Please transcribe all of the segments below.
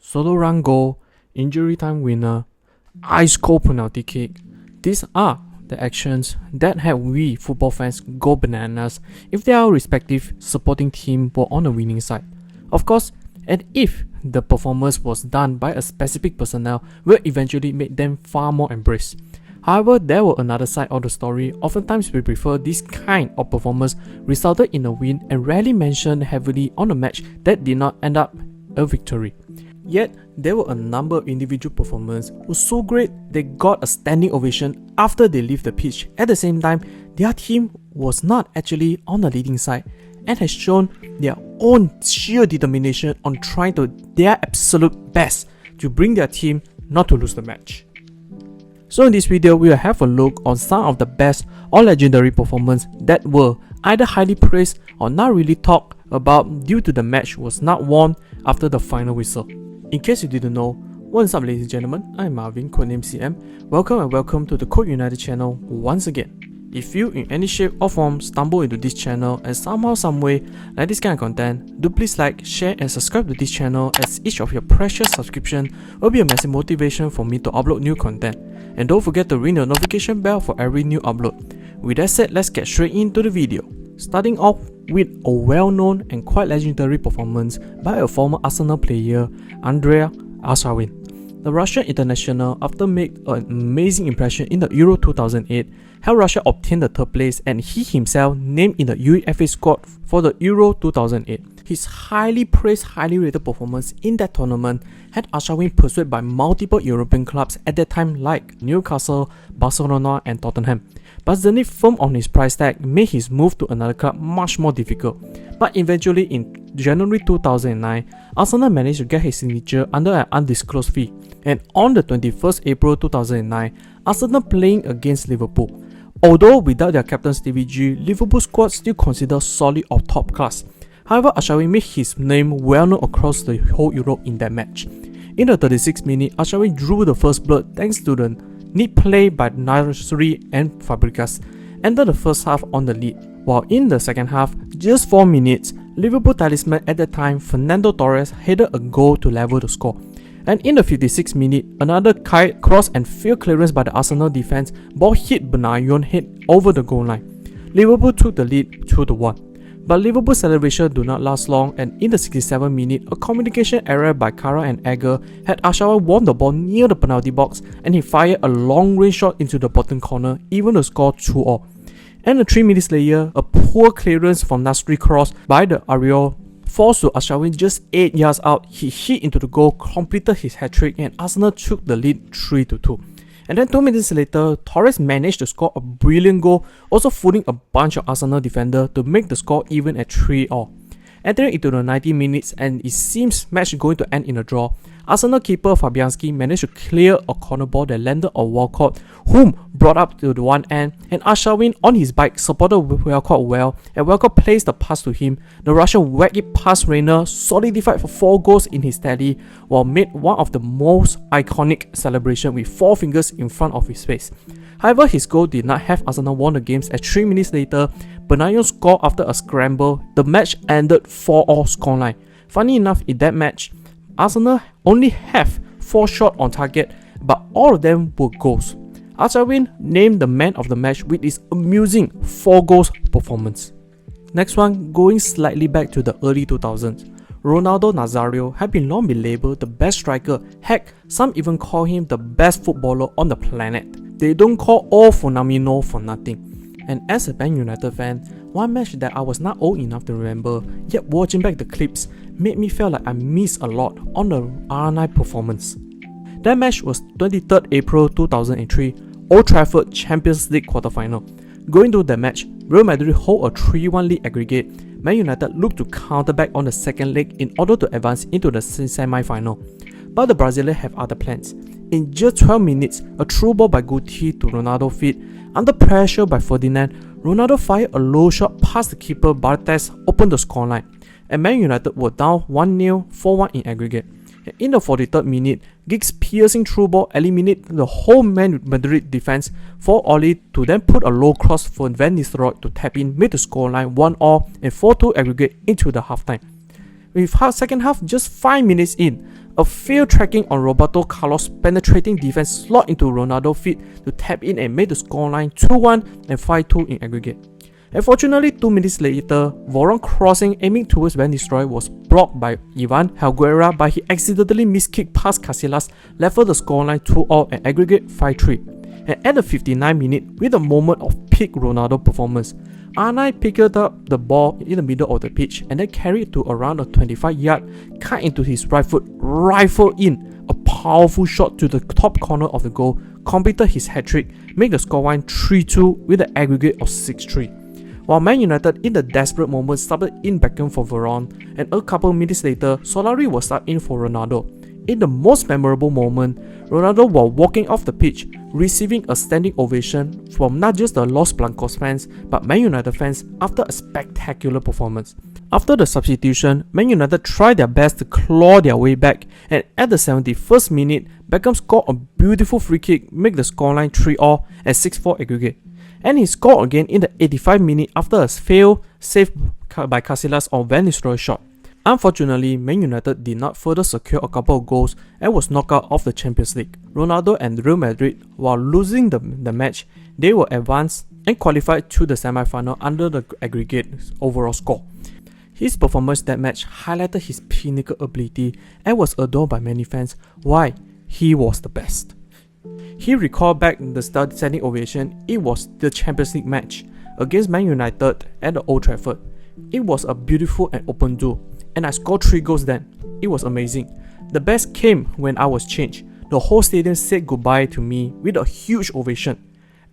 solo run goal, injury time winner, ice cold penalty kick. These are the actions that had we football fans go bananas if their respective supporting team were on the winning side. Of course, and if the performance was done by a specific personnel will eventually make them far more embraced. However, there were another side of the story. Oftentimes we prefer this kind of performance resulted in a win and rarely mentioned heavily on a match that did not end up a victory. Yet, there were a number of individual performances who were so great they got a standing ovation after they left the pitch. At the same time, their team was not actually on the leading side and has shown their own sheer determination on trying to their absolute best to bring their team not to lose the match. So in this video, we will have a look on some of the best or legendary performances that were either highly praised or not really talked about due to the match was not won after the final whistle. In case you didn't know, what's up ladies and gentlemen, I'm Marvin, codename CM. Welcome to the Code United channel once again. If you in any shape or form stumble into this channel and somehow some way like this kind of content, do please like, share and subscribe to this channel, as each of your precious subscription will be a massive motivation for me to upload new content. And don't forget to ring the notification bell for every new upload. With that said, let's get straight into the video. Starting off with a well-known and quite legendary performance by a former Arsenal player, Andrea Arshavin. The Russian international, after making an amazing impression in the Euro 2008, helped Russia obtain the third place and he himself named in the UEFA squad for the Euro 2008. His highly praised, highly rated performance in that tournament had Arshavin pursued by multiple European clubs at that time like Newcastle, Barcelona and Tottenham. But the need firm on his price tag made his move to another club much more difficult. But eventually in January 2009, Arsenal managed to get his signature under an undisclosed fee. And on the 21st April 2009, Arsenal playing against Liverpool. Although without their captain Stevie G, Liverpool's squad still considered solid or top class. However, Arshavin made his name well known across the whole Europe in that match. In the 36th minute, Arshavin drew the first blood thanks to the neat play by Nasri and Fabregas, entered the first half on the lead. While in the second half, just 4 minutes, Liverpool talisman at that time Fernando Torres headed a goal to level the score. And in the 56th minute, another kite cross and field clearance by the Arsenal defense, ball hit Benayoun head over the goal line. Liverpool took the lead 2-1. But Liverpool's celebration do not last long, and in the 67th minute, a communication error by Kara and Egger had Arshavin won the ball near the penalty box and he fired a long-range shot into the bottom corner, even to score 2-2. And 3 minutes later, a poor clearance from Nasri cross by the Ariel forced to Arshavin just 8 yards out. He hit into the goal, completed his hat-trick and Arsenal took the lead 3-2. And then 2 minutes later, Torres managed to score a brilliant goal, also fooling a bunch of Arsenal defenders to make the score even at 3-3. Entering into the 90 minutes and it seems match going to end in a draw, Arsenal keeper Fabianski managed to clear a corner ball that landed on Walcott, whom brought up to the one end, and Arshavin on his bike supported Walcott well, and Walcott placed the pass to him. The Russian whacked it past Reina, solidified for 4 goals in his tally, while made one of the most iconic celebrations with 4 fingers in front of his face. However, his goal did not have Arsenal won the games, as 3 minutes later, Benayoun scored after a scramble. The match ended 4-4 scoreline. Funny enough, in that match, Arsenal only have 4 shots on target, but all of them were goals. Arshavin named the man of the match with his amusing 4 goals performance. Next one, going slightly back to the early 2000s, Ronaldo Nazario had been long been labelled the best striker. Heck, some even call him the best footballer on the planet. They don't call all Phenomenal for nothing. And as a Man United fan, one match that I was not old enough to remember, yet watching back the clips made me feel like I missed a lot on the R9 performance. That match was 23rd April 2003, Old Trafford Champions League quarterfinal. Going to the match, Real Madrid hold a 3-1 lead aggregate. Man United looked to counter back on the second leg in order to advance into the semi-final. But the Brazilians have other plans. In just 12 minutes, a through ball by Guti to Ronaldo's feet. Under pressure by Ferdinand, Ronaldo fired a low shot past the keeper Bartes, opened the scoreline. And Man United were down 1-0, 4-1 in aggregate. In the 43rd minute, Giggs' piercing through ball eliminated the whole Man Madrid defense for Oli to then put a low cross for Van Nistelrooy to tap in, made the scoreline 1-1 and 4-2 aggregate into the halftime. With second half just 5 minutes in, A failed tracking on Roberto Carlos' penetrating defense slot into Ronaldo's feet to tap in and made the scoreline 2-1 and 5-2 in aggregate. Unfortunately, 2 minutes later, Varane crossing aiming towards Van Nistelrooy was blocked by Ivan Helguera, but he accidentally miskicked past Casillas, leveled the scoreline 2-all and aggregate 5-3. And at the 59th minute, with a moment of peak Ronaldo performance, R9 picked up the ball in the middle of the pitch and then carried it to around a 25-yard, cut into his right foot, rifled in a powerful shot to the top corner of the goal, completed his hat-trick, made the scoreline 3-2 with an aggregate of 6-3. While Man United in the desperate moment started in Beckham for Varane, and a couple minutes later, Solari was subbed in for Ronaldo. In the most memorable moment, Ronaldo was walking off the pitch, receiving a standing ovation from not just the Los Blancos fans, but Man United fans after a spectacular performance. After the substitution, Man United tried their best to claw their way back, and at the 71st minute, Beckham scored a beautiful free kick, making the scoreline 3-all and 6-4 aggregate. And he scored again in the 85th minute after a failed save by Casillas on Van Nistelrooy's shot. Unfortunately, Man United did not further secure a couple of goals and was knocked out of the Champions League. Ronaldo and Real Madrid, while losing the match, they were advanced and qualified to the semi-final under the aggregate overall score. His performance that match highlighted his pinnacle ability and was adored by many fans. Why? He was the best. He recalled back the standing ovation. It was the Champions League match against Man United at the Old Trafford. It was a beautiful and open duel, and I scored 3 goals then. It was amazing. The best came when I was changed. The whole stadium said goodbye to me with a huge ovation.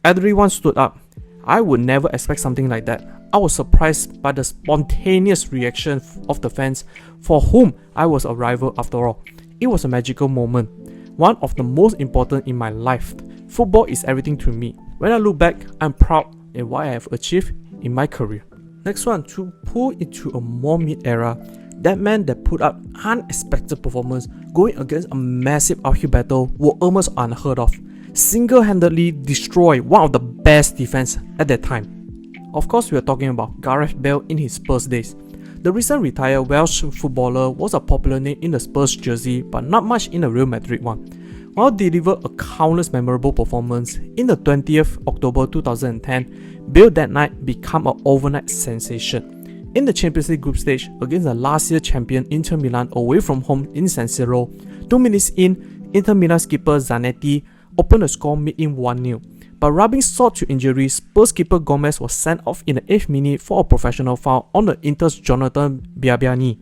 Everyone stood up. I would never expect something like that. I was surprised by the spontaneous reaction of the fans, for whom I was a rival after all. It was a magical moment. One of the most important in my life. Football is everything to me. When I look back, I'm proud at what I have achieved in my career. Next one, to pull into a more mid-era, that man that put up unexpected performance going against a massive uphill battle were almost unheard of. Single-handedly destroyed one of the best defense at that time. Of course, we are talking about Gareth Bale in his Spurs days. The recent retired Welsh footballer was a popular name in the Spurs jersey, but not much in the Real Madrid one. While delivered a countless memorable performance, in the 20th October 2010, Bale that night became an overnight sensation. In the Champions League group stage against the last year champion Inter Milan away from home in San Siro, 2 minutes in, Inter Milan skipper Zanetti opened the score mid-in 1-0. But rubbing salt to injury, Spurs keeper Gomez was sent off in the 8th minute for a professional foul on the Inter's Jonathan Biabiani.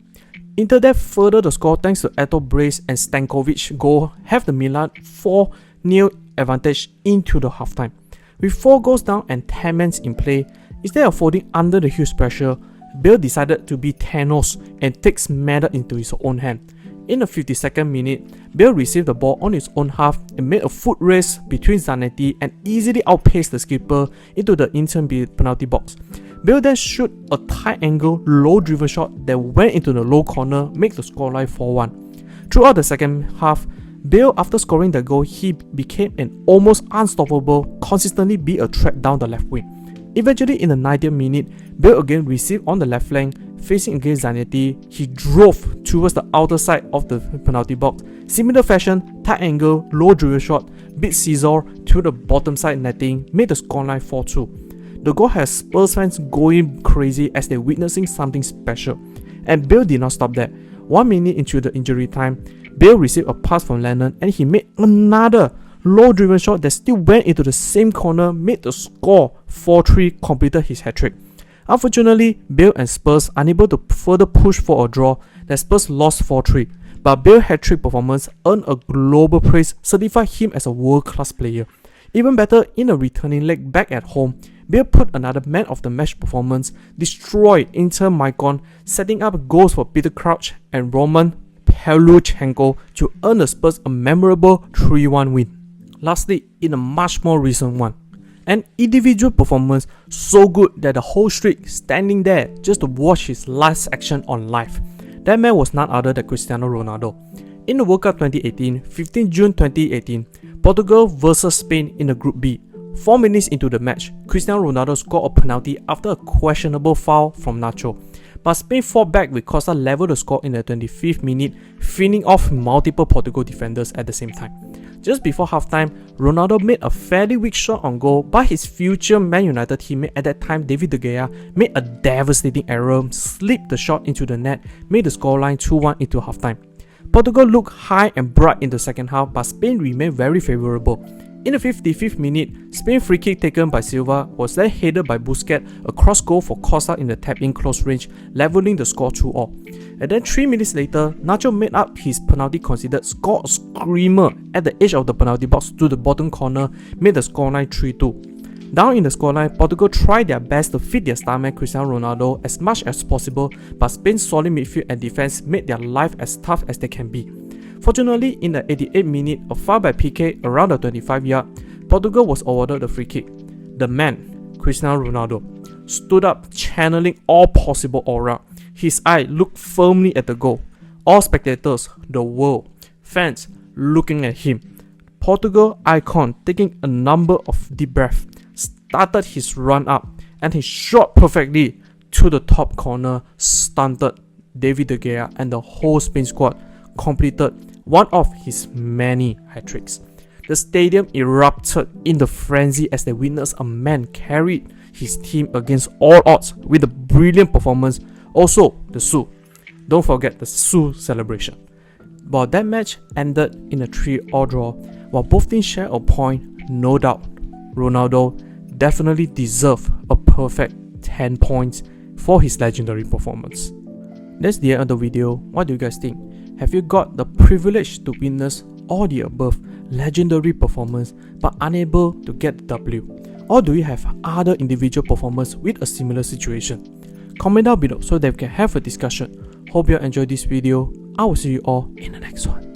Inter then furthered the score thanks to Eto Brace and Stankovic goal have the Milan 4-0 advantage into the halftime. With 4 goals down and 10 men in play, instead of folding under the huge pressure, Bale decided to be Thanos and takes matter into his own hand. In the 52nd minute, Bale received the ball on his own half and made a foot race between Zanetti and easily outpaced the skipper into the Inter penalty box. Bale then shoot a tight angle, low driven shot that went into the low corner, make the scoreline 4-1. Throughout the second half, Bale, after scoring the goal, he became an almost unstoppable, consistently be a threat down the left wing. Eventually, in the 90th minute, Bale again received on the left flank, facing against Zanetti. He drove towards the outer side of the penalty box. Similar fashion, tight angle, low driven shot, beat Caesar to the bottom side netting, made the scoreline 4-2. The goal has Spurs fans going crazy as they're witnessing something special. And Bale did not stop there. 1 minute into the injury time, Bale received a pass from Lennon and he made another low driven shot that still went into the same corner, made the score 4-3, completed his hat-trick. Unfortunately, Bale and Spurs unable to further push for a draw, the Spurs lost 4-3. But Bale's hat-trick performance earned a global praise, certified him as a world-class player. Even better, in a returning leg back at home, Bale put another man of the match performance, destroyed Inter Milan, setting up goals for Peter Crouch and Roman Pavlyuchenko to earn the Spurs a memorable 3-1 win. Lastly, in a much more recent one, an individual performance so good that the whole street standing there just to watch his last action on live. That man was none other than Cristiano Ronaldo. In the World Cup 2018, 15 June 2018, Portugal vs Spain in the Group B. 4 minutes into the match, Cristiano Ronaldo scored a penalty after a questionable foul from Nacho. but Spain fought back with Costa level the score in the 25th minute, finishing off multiple Portugal defenders at the same time. Just before halftime, Ronaldo made a fairly weak shot on goal, but his future Man United teammate at that time, David De Gea, made a devastating error, slipped the shot into the net, made the scoreline 2-1 into halftime. Portugal looked high and bright in the second half, but Spain remained very favourable. In the 55th minute, Spain free kick taken by Silva was then headed by Busquets across goal for Costa in the tap-in close range, levelling the score 2-2. And then 3 minutes later, Nacho made up his penalty conceded, scored a screamer at the edge of the penalty box to the bottom corner, made the scoreline 3-2. Down in the scoreline, Portugal tried their best to feed their starman Cristiano Ronaldo as much as possible, but Spain's solid midfield and defense made their life as tough as they can be. Fortunately, in the 88th minute, a foul by PK around the 25-yard, Portugal was awarded the free kick. The man, Cristiano Ronaldo, stood up channeling all possible aura. His eye looked firmly at the goal. All spectators, the world, fans looking at him. Portugal icon taking a number of deep breaths, started his run up and he shot perfectly to the top corner, stunted David De Gea and the whole Spain squad completed one of his many hat-tricks. The stadium erupted in the frenzy as they witnessed a man carry his team against all odds with a brilliant performance. Also, the Su. Don't forget the Su celebration. But that match ended in a 3-all draw. While both teams share a point, no doubt, Ronaldo definitely deserved a perfect 10 points for his legendary performance. That's the end of the video. What do you guys think? Have you got the privilege to witness all the above legendary performance but unable to get the W? Or do you have other individual performers with a similar situation? Comment down below so that we can have a discussion. Hope you enjoyed this video. I will see you all in the next one.